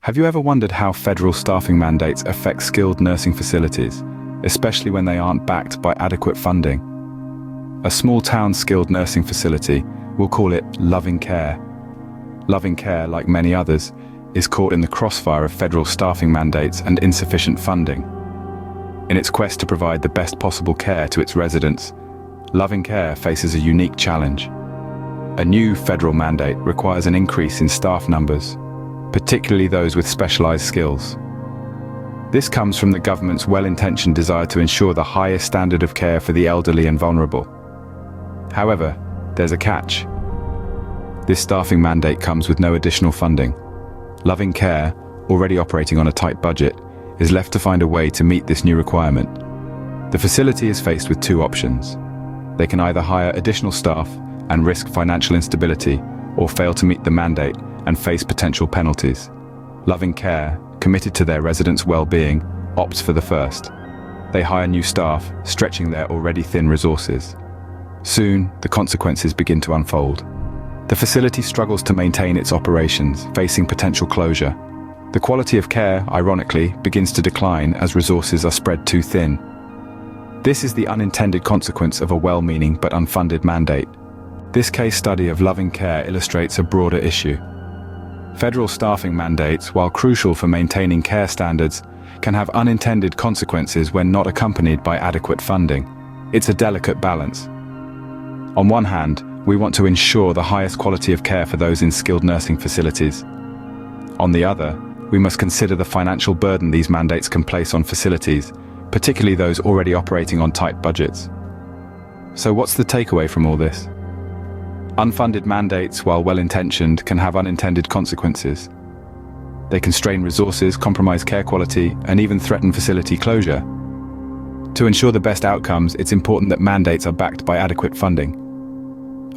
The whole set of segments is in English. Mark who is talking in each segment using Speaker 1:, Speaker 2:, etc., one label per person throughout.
Speaker 1: Have you ever wondered how federal staffing mandates affect skilled nursing facilities, especially when they aren't backed by adequate funding? A small-town skilled nursing facility, we'll call it Loving Care. Loving Care, like many others, is caught in the crossfire of federal staffing mandates and insufficient funding. In its quest to provide the best possible care to its residents, Loving Care faces a unique challenge. A new federal mandate requires an increase in staff numbers, particularly those with specialized skills. This comes from the government's well-intentioned desire to ensure the highest standard of care for the elderly and vulnerable. However, there's a catch. This staffing mandate comes with no additional funding. Loving Care, already operating on a tight budget, is left to find a way to meet this new requirement. The facility is faced with two options. They can either hire additional staff and risk financial instability, or fail to meet the mandate and face potential penalties. Loving Care, committed to their residents' well-being, opts for the first. They hire new staff, stretching their already thin resources. Soon, the consequences begin to unfold. The facility struggles to maintain its operations, facing potential closure. The quality of care, ironically, begins to decline as resources are spread too thin. This is the unintended consequence of a well-meaning but unfunded mandate. This case study of Loving Care illustrates a broader issue. Federal staffing mandates, while crucial for maintaining care standards, can have unintended consequences when not accompanied by adequate funding. It's a delicate balance. On one hand, we want to ensure the highest quality of care for those in skilled nursing facilities. On the other, we must consider the financial burden these mandates can place on facilities, particularly those already operating on tight budgets. So what's the takeaway from all this? Unfunded mandates, while well-intentioned, can have unintended consequences. They can strain resources, compromise care quality, and even threaten facility closure. To ensure the best outcomes, it's important that mandates are backed by adequate funding.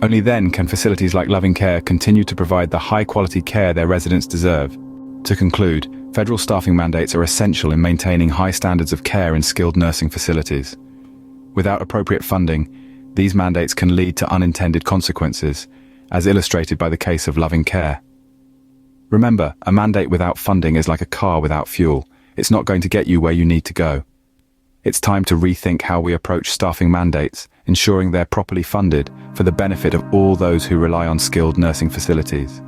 Speaker 1: Only then can facilities like Loving Care continue to provide the high-quality care their residents deserve. To conclude, federal staffing mandates are essential in maintaining high standards of care in skilled nursing facilities. Without appropriate funding, these mandates can lead to unintended consequences, as illustrated by the case of Loving Care. Remember, a mandate without funding is like a car without fuel. It's not going to get you where you need to go. It's time to rethink how we approach staffing mandates, ensuring they're properly funded for the benefit of all those who rely on skilled nursing facilities.